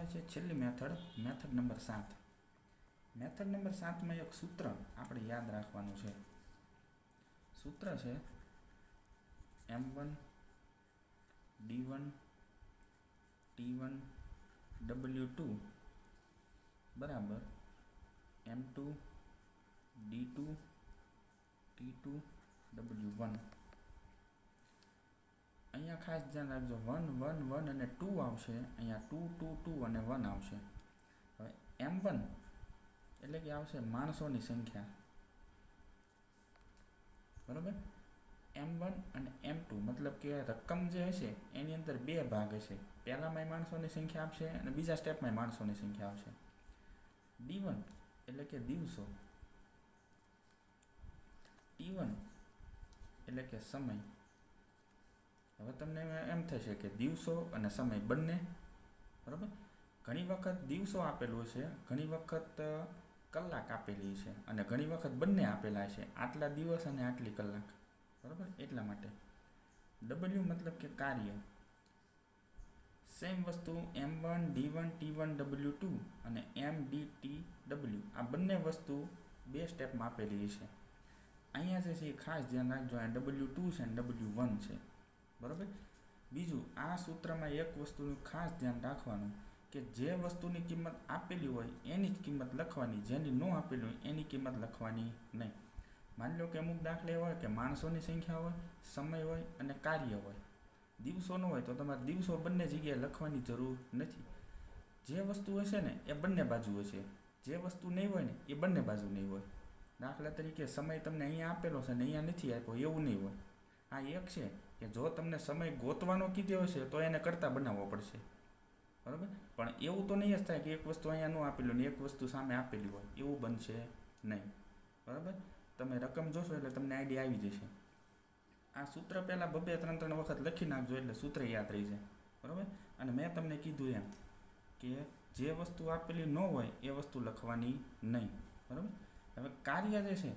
આવે છે છેલ્લી method, method number 7. Method number 7માં એક સૂત્ર આપણે યાદ રાખવાનું છે. સૂત્ર છે M1 D1 T1 W2 બરાબર M2 D2 T2 W1. અહીંયા ખાસ ધ્યાન રાખજો, 1 1 1 અને 2 આવશે, અહીંયા 2 2 2 અને 1 આવશે. હવે M1 એટલે કે આવશે માણસોની સંખ્યા, બરાબર. M1 અને M2 મતલબ કે રકમ જે હશે એની અંદર બે ભાગ હશે. પહેલામાં માણસોની સંખ્યા આપશે અને બીજા સ્ટેપમાં માણસોની સંખ્યા આવશે. D1 એટલે કે દિવસો, T1 એટલે કે સમય. હવે તમને એમ થશે કે દિવસો અને સમય બંને, બરાબર. ઘણી વખત દિવસો આપેલું છે, ઘણી વખત કલાક આપેલી છે અને ઘણી વખત બંને આપેલા છે, આટલા દિવસ અને આટલી કલાક, બરાબર. એટલા માટે W મતલબ કે કાર્ય. સેમ વસ્તુ M1 D1 T1 W2 અને MDTW આ બંને વસ્તુ બે સ્ટેપમાં આપેલી છે. અહીંયા જે છે એ ખાસ ધ્યાન રાખજો, આ W2 છે અને W1 છે, બરાબર. બીજું, આ સૂત્રમાં એક વસ્તુનું ખાસ ધ્યાન રાખવાનું કે જે વસ્તુની કિંમત આપેલી હોય એની જ કિંમત લખવાની, જેની ન આપેલી હોય એની કિંમત લખવાની નહીં. માની લો કે અમુક દાખલા હોય કે માણસોની સંખ્યા હોય, સમય હોય અને કાર્ય હોય. દિવસો ન હોય તો તમારે દિવસો બંને જગ્યાએ લખવાની જરૂર નથી. જે વસ્તુ હશે ને એ બંને બાજુ હશે, જે વસ્તુ નહીં હોય ને એ બંને બાજુ નહીં હોય. દાખલા તરીકે સમય તમને અહીંયા આપેલો છે ને અહીંયા નથી આપ્યો, એવું નહીં હોય. આ એક છે કે જો તમને સમય ગોતવાનો કીધો હશે તો એને કરતાં બનાવવો પડશે, બરાબર. પણ એવું તો નહીં જ થાય કે એક વસ્તુ અહીંયા ન આપેલું ને એક વસ્તુ સામે આપેલી હોય, એવું બનશે નહીં, બરાબર. તમે રકમ જોશો એટલે તમને આઈડિયા આવી જશે. આ સૂત્ર પહેલાં 2-3 વખત લખી નાખજો એટલે સૂત્ર યાદ રહી જાય, બરાબર. અને મેં તમને કીધું એમ કે જે વસ્તુ આપેલી ન હોય એ વસ્તુ લખવાની નહીં, બરાબર. હવે કાર્ય જે છે,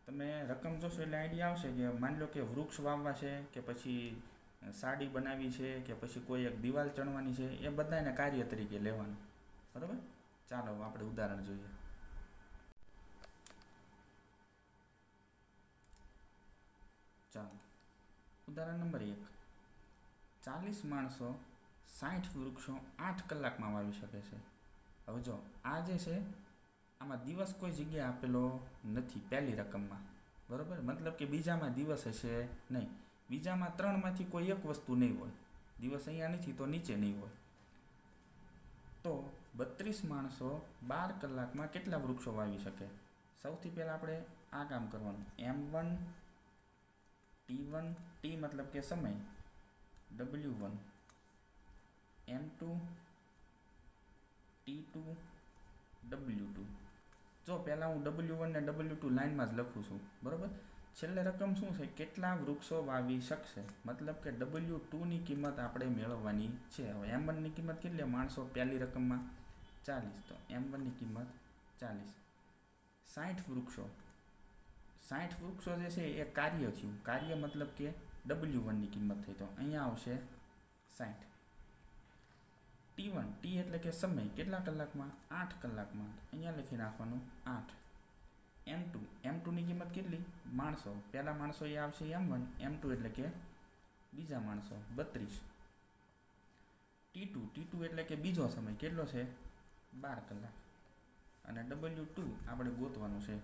તમે રકમ જોશો એટલે આઈડિયા આવશે કે માની લો કે વૃક્ષ વાવવા છે કે પછી સાડી બનાવી છે કે પછી કોઈ એક દિવાલ ચણવાની છે, એ બધાને કાર્ય તરીકે લેવાનું, બરાબર. ચાલો આપણે ઉદાહરણ જોઈએ. ચાલો, ઉદાહરણ નંબર 1. 40 માણસો 60 વૃક્ષો 8 કલાકમાં વાવી શકે છે. હવે જો આ જે છે આમાં દિવસ કોઈ જગ્યાએ આપેલો નથી પહેલી રકમમાં, બરાબર. મતલબ કે બીજામાં દિવસ હશે નહીં, બીજામાં 3માંથી કોઈ એક વસ્તુ નહીં હોય. દિવસ અહીંયા નથી તો નીચે નહીં હોય. તો 32 માણસો 12 કલાકમાં કેટલા વૃક્ષો વાવી શકે? સૌથી પહેલાં આપણે આ કામ કરવાનું. M1 T1 T મતલબ કે સમય, W1 M2 T2 W2. જો પહેલાં હું W1 ને W2 લાઇનમાં જ લખું છું, બરાબર. છેલ્લે રકમ શું છે? કેટલા વૃક્ષો વાવી શકશે, મતલબ કે W2ની કિંમત આપણે મેળવવાની છે. હવે M1ની કિંમત કેટલી? માણસો પહેલી રકમમાં 40, તો M1ની કિંમત 40. 60 વૃક્ષો, 60 વૃક્ષો જે છે એ કાર્ય થયું. કાર્ય મતલબ કે W1ની કિંમત થઈ, તો અહીંયા આવશે 60. T1 T એટલે કે સમય, કેટલા કલાકમાં? 8 કલાકમાં, અહીંયા લખી નાખવાનું 8. M2 M2ની કિંમત કેટલી? માણસો, પહેલા માણસો એ આવશે M1, M2 એટલે કે બીજા માણસો 32. T2 એટલે કે બીજો સમય, કેટલો છે? 12 કલાક. અને W2 આપણે ગોતવાનું છે.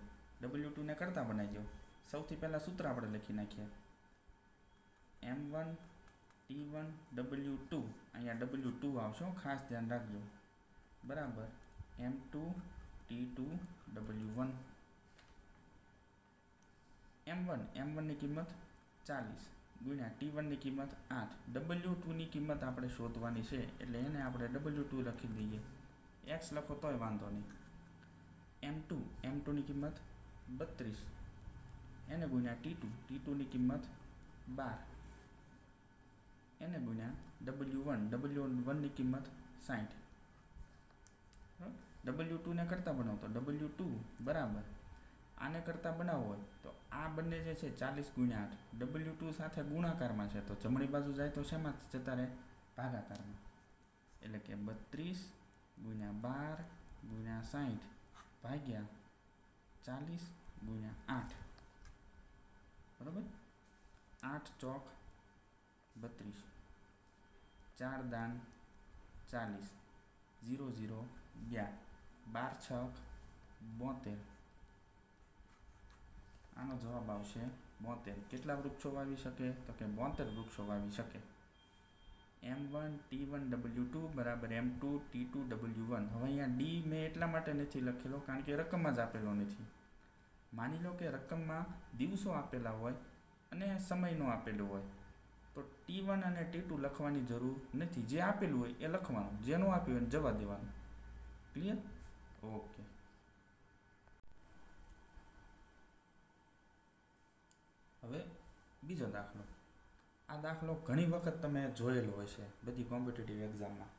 W2 ને કરતા બનાવી દો. સૌથી પહેલાં સૂત્ર આપણે લખી નાખીએ. M1 T1 W2, અહીંયા W2 આવશે, ખાસ ધ્યાન રાખજો, બરાબર. M2 T2 W1. M1ની કિંમત 40 ગુણ્યા T1ની કિંમત 8. W2ની કિંમત આપણે શોધવાની છે એટલે એને આપણે W2 લખી દઈએ. X લખો તોય વાંધો નહીં. M2ની કિંમત 32, એને ગુણ્યા T2ની કિંમત 12, એને ગુણ્યા W1ની કિંમત 60. W2 ને કરતાં બનાવો તો W2 બરાબર આને કરતાં બનાવવો હોય તો આ બંને જે છે 40 ગુણ્યા 8 W2 સાથે ગુણાકારમાં છે, તો જમણી બાજુ જાય તો શેમાં જતા રહે? ભાગાકારમાં. એટલે કે 32 ગુણ્યા 12 ગુણ્યા 60 ભાગ્યા 40 ગુણ્યા 8, બરાબર. 8 ચોક 32, 4 દાન 40, 0 0 11, 12 છક 72. આનો જવાબ આવશે 72. કેટલા વૃક્ષો વાવી શકે? તો કે 72 વૃક્ષો વાવી શકે. M1 T1 W2 બરાબર M2 T2 W1. હવે અહીંયા ડી મેં એટલા માટે નથી લખેલો કારણ કે રકમમાં જ આપેલો નથી. માની લો કે રકમમાં દિવસો આપેલા હોય અને સમય નો આપેલો હોય તો T1 અને T2 લખવાની જરૂર નથી. જે આપેલું હોય એ લખવાનું, જે ન આપ્યું હોય જવા દેવાનું. ક્લિયર? ઓકે. હવે બીજો દાખલો. આ દાખલો ઘણી વખત તમે જોયેલો હશે બધી કોમ્પિટિટિવ એક્ઝામમાં.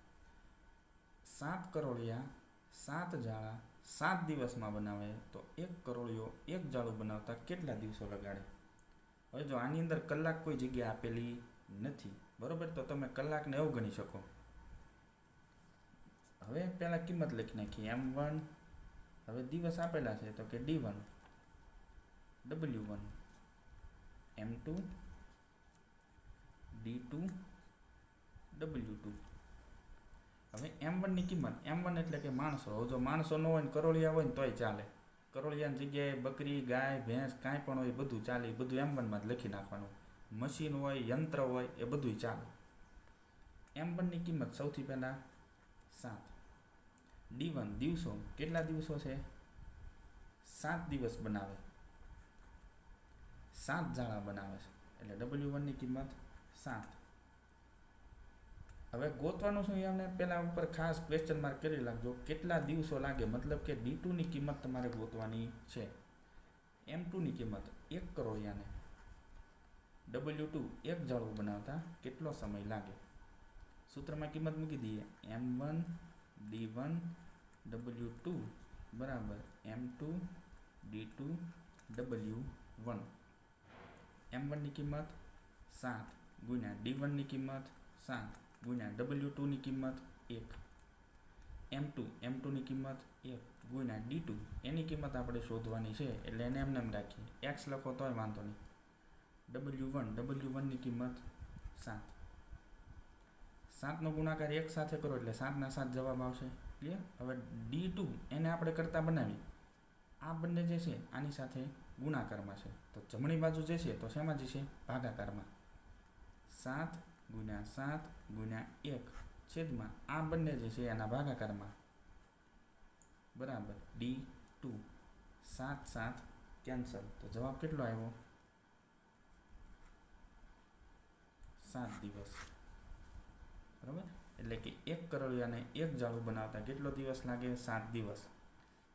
7 કરોળિયા 7 જાળા 7 દિવસમાં બનાવે તો 1 કરોળિયો 1 જાળું બનાવતા કેટલા દિવસો લગાડે? હવે જો આની અંદર કલાક કોઈ જગ્યાએ આપેલી નથી, બરોબર, તો તમે કલાકને એવું ગણી શકો. હવે પહેલાં કિંમત લખી નાખી M1. હવે દિવસ આપેલા છે તો કે D1 W1, M2 D2 W2. હવે M1 ની કિંમત, M1 એટલે કે માણસો. હવે જો માણસો ન હોય ને કરોળિયા હોય ને તોય ચાલે. કરોળિયાની જગ્યાએ બકરી, ગાય, ભેંસ કાંઈ પણ હોય બધું ચાલે. બધું M1 માં જ લખી નાખવાનું. મશીન હોય, યંત્ર હોય એ બધું ચાલે. M1 ની કિંમત સૌથી પહેલાં 7. D1 દિવસો, કેટલા દિવસો છે? 7 દિવસ બનાવે, 7 જાળા બનાવે છે એટલે W1 ની કિંમત 7. હવે ગોતવાનું શું? એમને પહેલાં ઉપર ખાસ ક્વેશ્ચન માર્ક કરી લાગજો. કેટલા દિવસો લાગે, મતલબ કે D2 ની કિંમત તમારે ગોતવાની છે. M2 ની કિંમત 1 કરોળિયાને W2 1 જાળું બનાવતા કેટલો સમય લાગે? સૂત્રમાં કિંમત મૂકી દઈએ. M1 D1 W2 બરાબર M2 D2 W1. M1 ની કિંમત 7 ગુણ્યા D1 ની કિંમત 7 ગુણ્યા W2 ની કિંમત 1, M2 ની કિંમત 1 ગુણ્યા D2 એની કિંમત આપણે શોધવાની છે એટલે એને એમને રાખીએ. X લખો તોય વાંધો નહીં. W1 ની કિંમત 7. 7 નો ગુણાકાર 1 સાથે કરો એટલે 7 ના 7 જવાબ આવશે. ક્લિયર? હવે D2 એને આપણે કરતા બનાવી. આ બંને જે છે આની સાથે ગુણાકારમાં છે તો જમણી બાજુ જે છે તો શેમાં જશે? ભાગાકારમાં. 7 ગુણ્યા 7 ગુણ્યા 1 છેદમાં આ બંને જે છે એના ભાગાકારમાં બરાબર D2. 7 7 કેન્સલ તો જવાબ કેટલો આવ્યો? 7 દિવસ. બરાબર, એટલે કે 1 કરોળિયાને 1 જાળું બનાવતા કેટલો દિવસ લાગે? 7 દિવસ.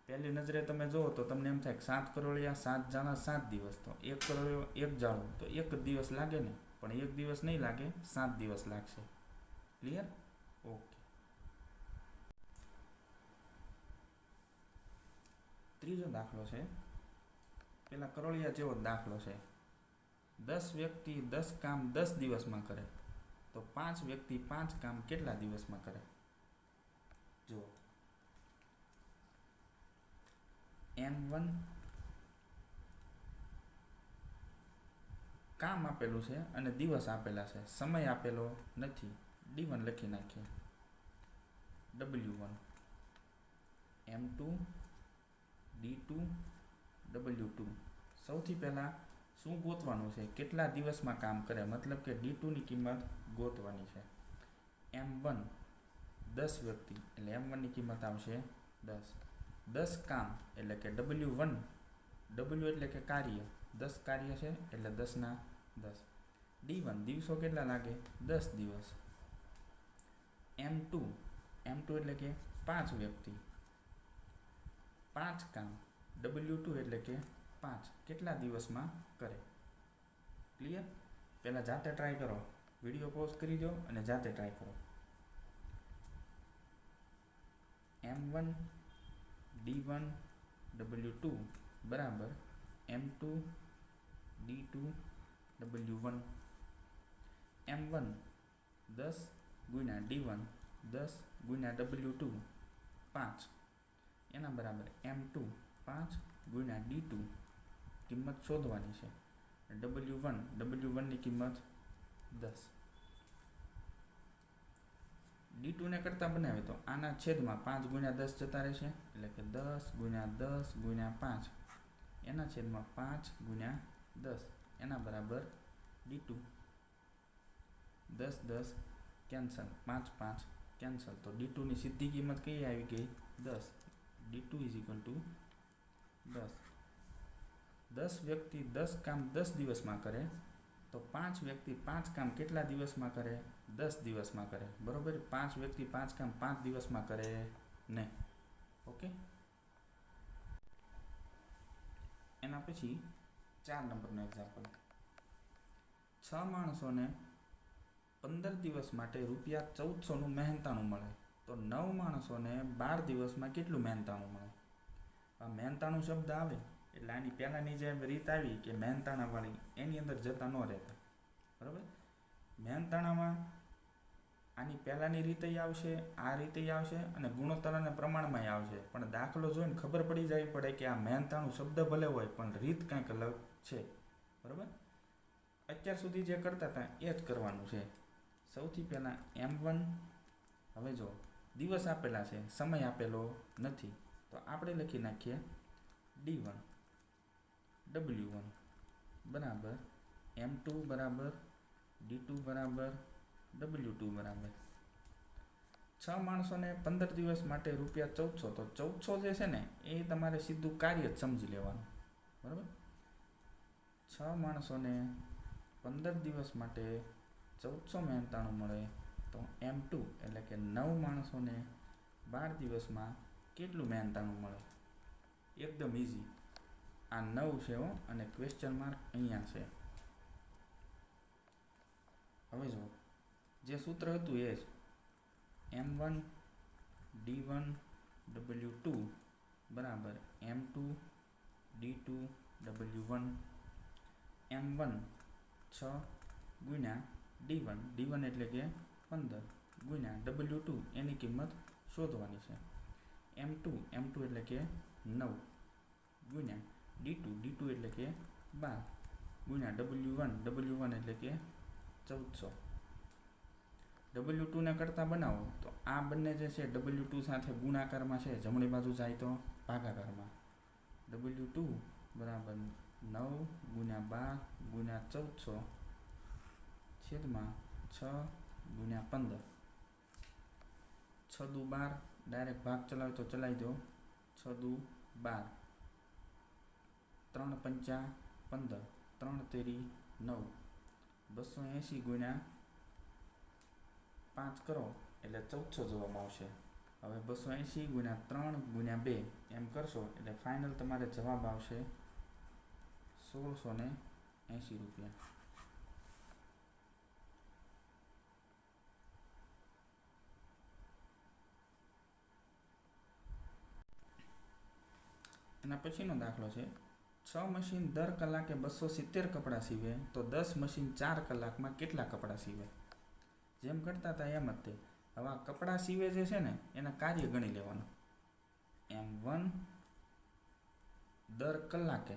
પહેલી નજરે તમે જુઓ તો તમને એમ થાય કે 7 કરોળિયા 7 જાળા 7 દિવસ, તો 1 કરોળિયો 1 જાળું તો 1 દિવસ લાગે ને, પણ 1 દિવસ નહીં લાગે, 7 દિવસ લાગશે. ક્લિયર? ઓકે. ત્રીજો દાખલો છે, પેલા કરોળિયા જેવો દાખલો છે. 10 વ્યક્તિ 10 કામ 10 દિવસમાં કરે તો 5 વ્યક્તિ 5 કામ કેટલા દિવસમાં કરે? જુઓ, M1 કામ આપેલું છે અને દિવસ આપેલા છે, સમય આપેલો નથી. D1 લખી નાખીએ. W1 M2 D2 W2. સૌથી પહેલાં શું ગોતવાનું છે? કેટલા દિવસમાં કામ કરે, મતલબ કે D2 ની કિંમત ગોતવાની છે. M1 10 વ્યક્તિ એટલે M1 ની કિંમત આવશે 10. 10 કામ એટલે કે W1, W એટલે કે કાર્ય, 10 કાર્ય છે એટલે 10 ના 10. D1 દિવસો કેટલા લાગે? 10 દિવસ. M2 એટલે કે 5 વ્યક્તિ, 5 કામ, W2 એટલે કે 5 કેટલા દિવસમાં કરે? ક્લિયર? પહેલાં જાતે ટ્રાય કરો, વિડીયો પોઝ કરી દો અને જાતે ટ્રાય કરો. M1 D1 W2 બરાબર M2 D2 W1. M1 10 ગુણ્યા D1 10 ગુણ્યા W2 5 એના બરાબર M2 5 ગુણ્યા D2 કિંમત શોધવાની છે. W1 ની કિંમત 10. D2 ને કરતાં બનાવે તો આના છેદમાં 5 ગુણ્યા 10 જતા રહેશે, એટલે કે 10 ગુણ્યા 10 ગુણ્યા 5 એના છેદમાં 5 ગુણ્યા 10 એના બરાબર D2. 10 10 કેન્સલ, 5 5 કેન્સલ, તો D2 ની સીધી કિંમત કઈ આવી ગઈ? 10. D2 is equal to 10. 10 વ્યક્તિ 10 કામ 10 દિવસમાં કરે તો 5 વ્યક્તિ 5 કામ કેટલા દિવસમાં કરે? 10 દિવસમાં કરે. બરોબર, 5 વ્યક્તિ 5 કામ 5 દિવસમાં કરે નહીં. ઓકે, એના પછી 4 નંબરનો એક્ઝામ્પલ. 6 માણસોને 15 દિવસ માટે રૂપિયા 1400નું મહેનતાણું મળે તો 9 માણસોને 12 દિવસમાં કેટલું મહેનતાણું મળે? આ મહેનતાણું શબ્દ આવે એટલે આની પહેલાંની જે રીત આવી કે મહેનતાણાવાળી એની અંદર જતા ન રહેતા. બરાબર, મહેનતાણામાં આની પહેલાંની રીતે આવશે, આ રીતે આવશે અને ગુણોત્તર અને પ્રમાણમાં આવશે, પણ દાખલો જોઈને ખબર પડી જવી પડે કે આ મહેનતાણું શબ્દ ભલે હોય પણ રીત કંઈક અલગ છે. બરાબર, અત્યાર સુધી જે કરતા હતા એ જ કરવાનું છે. સૌથી પહેલાં M1, હવે જો દિવસ આપેલા છે, સમય આપેલો નથી, તો આપણે લખી નાખીએ D1 W1 બરાબર M2 બરાબર D2 બરાબર W2 બરાબર 6 માણસોને 15 દિવસ માટે રૂપિયા 1400, તો 1400 જે છે ને એ તમારે સીધું કાર્ય જ સમજી લેવાનું. બરાબર, 6 માણસોને 15 દિવસ માટે 1400 મહેનતાણું મળે તો M2 એટલે કે 9 માણસોને 12 દિવસમાં કેટલું મહેનતાણું મળે? એકદમ ઇઝી. આ 9 છે હો, અને ક્વેશ્ચન માર્ક અહીંયા છે. હવે જો જે સૂત્ર હતું એ જ M1 D1 W2 બરાબર M2 D2 W1. M1 6 ગુણ્યા D1 એટલે કે 15 ગુણ્યા W2 એની કિંમત શોધવાની છે. M2 એટલે કે 9 ગુણ્યા D2 એટલે કે 12 ગુણ્યા W1 એટલે કે 1400. W2 ને કરતાં બનાવો તો આ બંને જે છે W2 સાથે ગુણાકારમાં છે, જમણી બાજુ જાય તો ભાગાકારમાં. W2 બરાબર 9 ગુણ્યા 12 ગુણ્યા 1400 છેદમાં 6 ગુણ્યા 15. 6 દુ 12, ડાયરેક્ટ ભાગ ચલાવે તો ચલાવી દો. 6 દુ 12, 3 પંચા 15, 3 તેરી 9, 280 ગુણ્યા 5 કરો એટલે 1400 જવાબ આવશે. હવે 280 ગુણ્યા 3 ગુણ્યા 2 એમ કરશો એટલે ફાઇનલ તમારે જવાબ આવશે 1680 રૂપિયા. એના પછીનો દાખલો છે 6 મશીન દર કલાકે 270 કપડાં સીવે તો 10 મશીન 4 કલાકમાં કેટલા કપડાં સીવે? જેમ કરતા હતા એમ જ તે. હવે આ કપડાં સીવે જે છે ને એના કાર્ય ગણી લેવાનું. M1 દર કલાકે,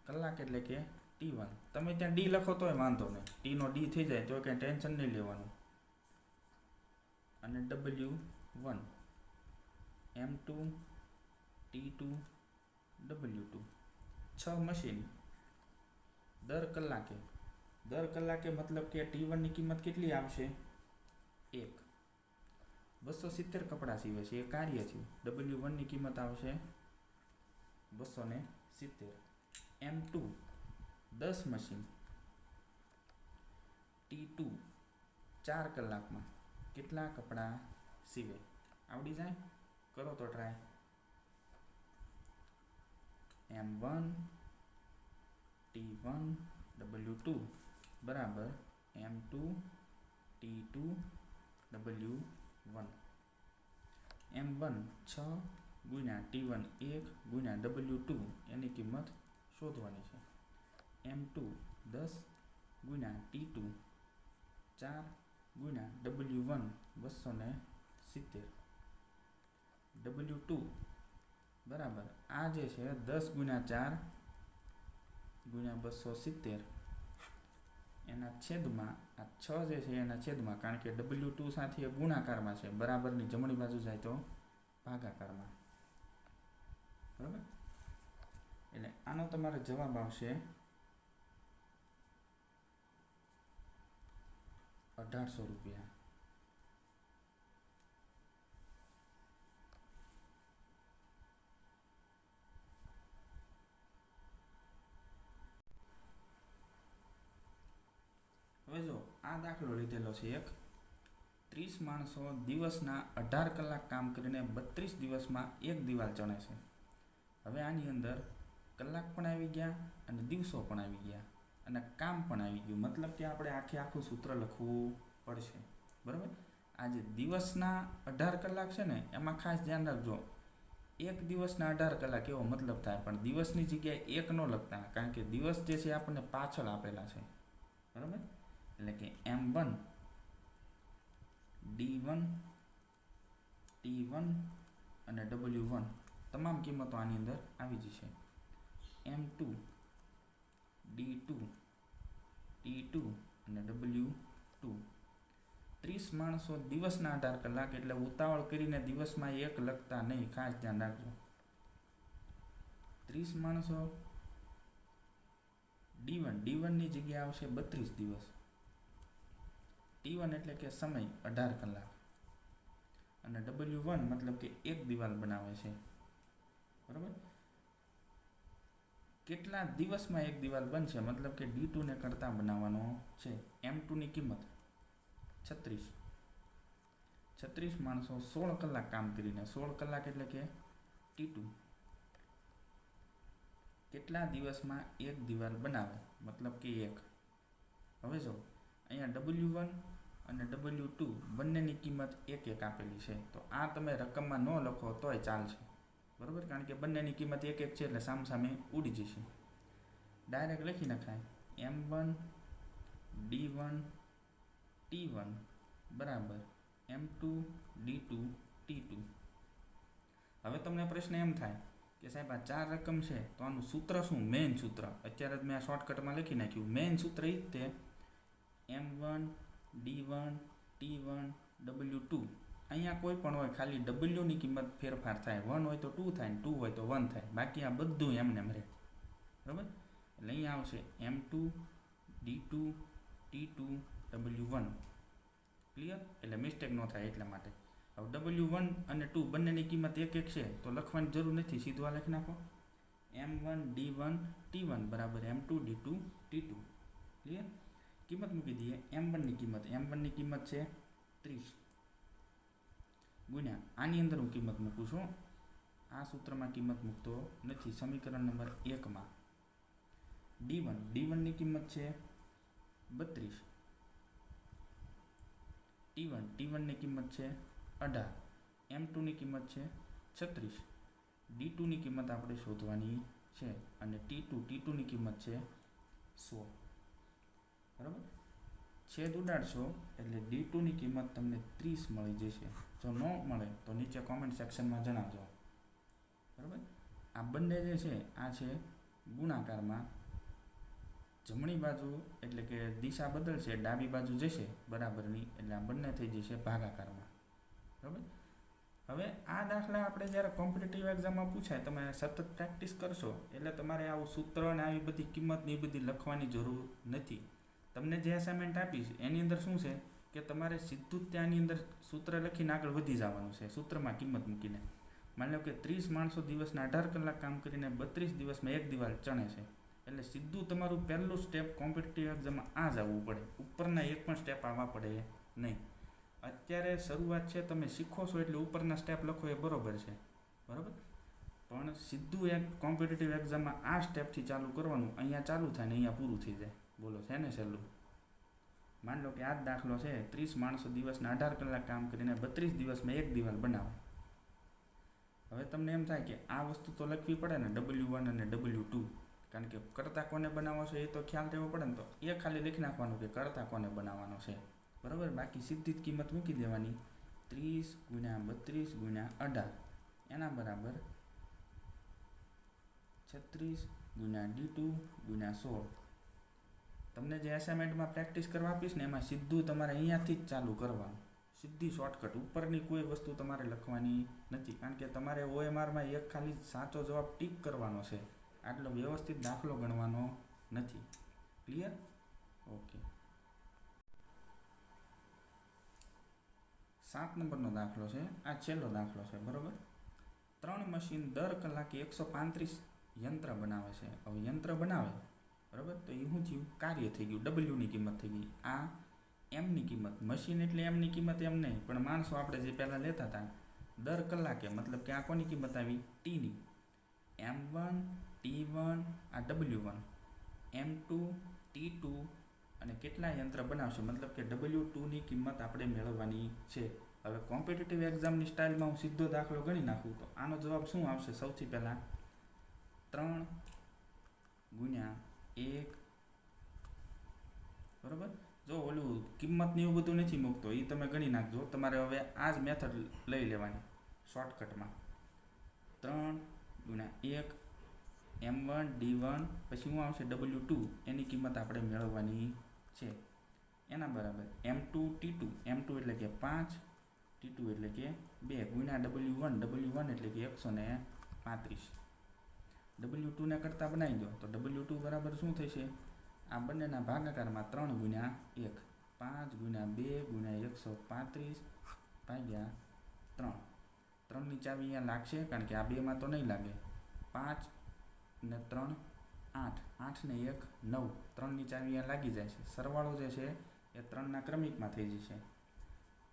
કલાક એટલે કે T1. તમે ત્યાં D લખો તોય વાંધો નહીં, T નો D થઈ જાય તો કંઈ ટેન્શન નહીં લેવાનું. અને W1 M2 T2 W2 6 machine દર કલાકે મતલબ કે T1 ની કિંમત કેટલી આવશે? 1. 270 કપડાં સીવે છે એ કાર્ય છે. W1 ની કિંમત આવશે 270. M2 10 મશીન T2 4 કલાકમાં કેટલા કપડાં સીવે? આવડી જાય? કરો તો ટ્રાય. M1 T1 W2 બરાબર M2 T2 W1. M1 6 ગુણ્યા T1 1 ગુણ્યા W2 એની કિંમત શોધવાની છે. M2 10 ગુણ્યા T2 4 ગુણ્યા W1 270. W2 બરાબર આ જે છે 10 ગુણ્યા 4 ગુણ્યા 270 એના છેદમાં આ 6 જે છે એના છેદમાં, કારણ કે W2 સાથે એ ગુણાકારમાં છે, બરાબરની જમણી બાજુ જાય તો ભાગાકારમાં, બરાબર. એટલે આનો તમારો જવાબ આવશે 1800 રૂપિયા. હવે જો આ દાખલો લીધેલો છે એક 30 માણસો દિવસના 18 કલાક કામ કરીને 32 દિવસમાં એક દિવાલ ચણે છે. હવે આની અંદર કલાક પણ આવી ગયા અને દિવસો પણ આવી ગયા અને કામ પણ આવી ગયું, મતલબ કે આપણે આખું સૂત્ર લખવું પડશે, બરાબર. આ જે દિવસના 18 કલાક છે ને એમાં ખાસ ધ્યાન રાખજો, એક દિવસના 18 કલાક એવો મતલબ થાય, પણ દિવસની જગ્યાએ એક ન લખતા, કારણ કે દિવસ જે છે આપણને પાછળ આપેલા છે, બરાબર. એટલે કે M1 D1 T1 અને W1 તમામ કિંમતો આની અંદર આવી જશે. M2 D2 T2 અને W2. 30 માણસો દિવસના 18 કલાક, એટલે ઉતાવળ કરીને દિવસમાં એક લખતા નહીં, ખાસ ધ્યાન રાખજો. 30 માણસો D1 ની જગ્યાએ આવશે 32 દિવસ. T1 એટલે કે સમય 18 કલાક અને W1 મતલબ કે એક દિવાલ બનાવે છે, બરાબર. કેટલા દિવસમાં એક દિવાલ બનશે, મતલબ કે D2 ને કરતા બનાવવાનો છે. M2 ની કિંમત 36 માણસો 16 કલાક કામ કરીને, 16 કલાક એટલે કે T2 કેટલા દિવસમાં એક દિવાલ બનાવે, મતલબ કે એક. હવે જો અહીંયા W1 અને W2 બંનેની કિંમત એક આપેલી છે, તો આ તમે રકમમાં ન લખો તોય ચાલશે, બરાબર, કારણ કે બંનેની કિંમત એક છે એટલે સામસામે ઉડી જશે. ડાયરેક્ટ લખી નખાય M1 D1 T1 બરાબર M2 D2 T2. હવે તમને પ્રશ્ન એમ થાય કે સાહેબ આ 4 રકમ છે તો આનું સૂત્ર શું, મેઇન સૂત્ર. અત્યારે જ મેં આ શોર્ટકટમાં લખી નાખ્યું. મેઇન સૂત્ર એ જ તે M1 D1 T1 W2. અહીંયા કોઈ પણ હોય, ખાલી W ની કિંમત ફેરફાર થાય, 1 હોય તો 2 થાય, 2 હોય તો 1 થાય, બાકી આ બધું એમને રહે, બરાબર. એટલે અહીંયા આવશે M2 D2 T2 W1. Clear? એટલે મિસ્ટેક ન થાય એટલા માટે. હવે W1 અને 2 બંનેની કિંમત એક છે તો લખવાની જરૂર નથી, સીધું આ લખી નાખો M1 D1 T1 બરાબર M2 D2 T2. ક્લિયર? કિંમત મૂકી દઈએ. M1 ની કિંમત છે 30 ગુણ્યા આની અંદર હું કિંમત મૂકું છું, આ સૂત્રમાં કિંમત મૂકતો નથી, સમીકરણ નંબર 1 D1 ની કિંમત છે 32, T1 ની કિંમત છે 18, M2 ની કિંમત છે 36, D2 ની કિંમત આપણે શોધવાની છે અને T2 ની કિંમત છે 100, બરાબર. છેદ ઉડાડશો એટલે D2 ની કિંમત તમને 30 મળી જશે. જો ન મળે તો નીચે કોમેન્ટ સેક્શનમાં જણાવજો, બરાબર. આ બંને જે છે આ છે ગુણાકારમાં, જમણી બાજુ એટલે કે દિશા બદલશે, ડાબી બાજુ જશે બરાબરની, એટલે આ બંને થઈ જશે ભાગાકારમાં, બરાબર. હવે આ દાખલા આપણે જ્યારે કોમ્પિટિટિવ એક્ઝામમાં પૂછાય, તમે સતત પ્રેક્ટિસ કરશો એટલે તમારે આવું સૂત્ર અને આવી બધી કિંમતની બધી લખવાની જરૂર નથી. તમને જે અસાઇનમેન્ટ આપીશ એની અંદર શું છે કે તમારે સીધું જ ત્યાંની અંદર સૂત્ર લખીને આગળ વધી જવાનું છે, સૂત્રમાં કિંમત મૂકીને. માની લો કે 30 માણસો દિવસના 18 કલાક કામ કરીને 32 દિવસમાં એક દિવાલ ચણે છે, એટલે સીધું તમારું પહેલું સ્ટેપ કોમ્પિટિટિવ એક્ઝામમાં આ જ આવવું પડે, ઉપરના એક પણ સ્ટેપ આવવા પડે નહીં. અત્યારે શરૂઆત છે, તમે શીખો છો એટલે ઉપરના સ્ટેપ લખો એ બરોબર છે, બરાબર. પણ સીધું એક કોમ્પિટિટિવ એક્ઝામમાં આ સ્ટેપથી ચાલુ કરવાનું, અહીંયા ચાલુ થાય ને અહીંયા પૂરું થઈ જાય. બોલો, છે ને સહેલું? માની લો કે આ જ દાખલો છે, 30 માણસો દિવસના 18 કલાક કામ કરીને 32 દિવસમાં એક દિવાલ બનાવે. હવે તમને એમ થાય કે આ વસ્તુ તો લખવી પડે ને, W1 અને W2, કારણ કે કરતા કોને બનાવવાનો છે એ તો ખ્યાલ રહેવો પડે ને, તો એ ખાલી લખી નાખવાનું કે કરતા કોને બનાવવાનો છે, બરાબર. બાકી સીધી જ કિંમત મૂકી દેવાની 30 × 32 × 18 એના બરાબર 36 ગુણ્યા D2 ગુણ્યા 16. તમને જે એસાઇનમેન્ટમાં પ્રેક્ટિસ કરવા આપીશ ને એમાં સીધું તમારે અહીંયાથી જ ચાલુ કરવાનું, સીધી શોર્ટકટ. ઉપરની કોઈ વસ્તુ તમારે લખવાની નથી, કારણ કે તમારે OMRમાં એક ખાલી સાચો જવાબ ટીક કરવાનો છે, આટલો વ્યવસ્થિત દાખલો ગણવાનો નથી. ક્લિયર? ઓકે. 7 નંબરનો દાખલો છે, આ છેલ્લો દાખલો છે, બરોબર. 3 મશીન દર કલાકે 135 યંત્ર બનાવે છે. હવે યંત્ર બનાવે, બરાબર, તો એ શું થયું? કાર્ય થઈ ગયું, ડબલ્યુની કિંમત થઈ ગઈ. આ એમની કિંમત, મશીન એટલે એમની કિંમત એમ નહીં, પણ માણસો આપણે જે પહેલાં લેતા હતા દર કલાકે, મતલબ કે આ કોની કિંમત આવી? ટીની. M1 T1 આ W1, M2 T2 અને કેટલા યંત્ર બનાવશે, મતલબ કે W2ની કિંમત આપણે મેળવવાની છે. હવે કોમ્પિટિટિવ એક્ઝામની સ્ટાઇલમાં હું સીધો દાખલો ગણી નાખું તો આનો જવાબ શું આવશે? સૌથી પહેલાં 3 ગુણ્યા 1, બરાબર. જો ઓલું કિંમતને એવું બધું નથી મૂકતો, એ તમે ગણી નાખજો. તમારે હવે આ જ મેથડ લઈ લેવાની શોર્ટકટમાં. 3 ગુણ્યા 1 M1 D1 પછી શું આવશે? W2, એની કિંમત આપણે મેળવવાની છે. એના બરાબર M2 T2, M2 એટલે કે 5, T2 એટલે કે 2 ગુણ્યા W1 એટલે કે 135. W2ને કરતાં બનાવી દો તો W2 બરાબર શું થશે? આ બંનેના ભાગાકારમાં 3 ગુણ્યા 1, 5 ગુણ્યા 2 ગુણ્યા 135 ભાગ્યા 3. 3ની ચાવી અહીંયા લાગશે, કારણ કે આ બેમાં તો નહીં લાગે. 5 ને 3 8, 8 ને 1 9, 3ની ચાવી અહીંયા લાગી જાય છે. સરવાળો જે છે એ 3ના ક્રમિકમાં થઈ જશે.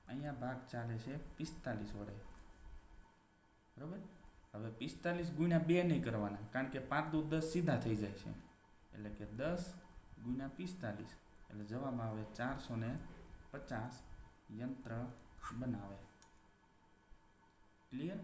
અહીંયા ભાગ ચાલે છે 45 વડે, બરાબર. હવે 45 ગુણ્યા 2 નહીં કરવાના, કારણ કે 5 દુ 10 સીધા થઈ જાય છે, એટલે કે 10 ગુણ્યા 45, એટલે જવાબ આવે 450 યંત્ર બનાવે. ક્લિયર?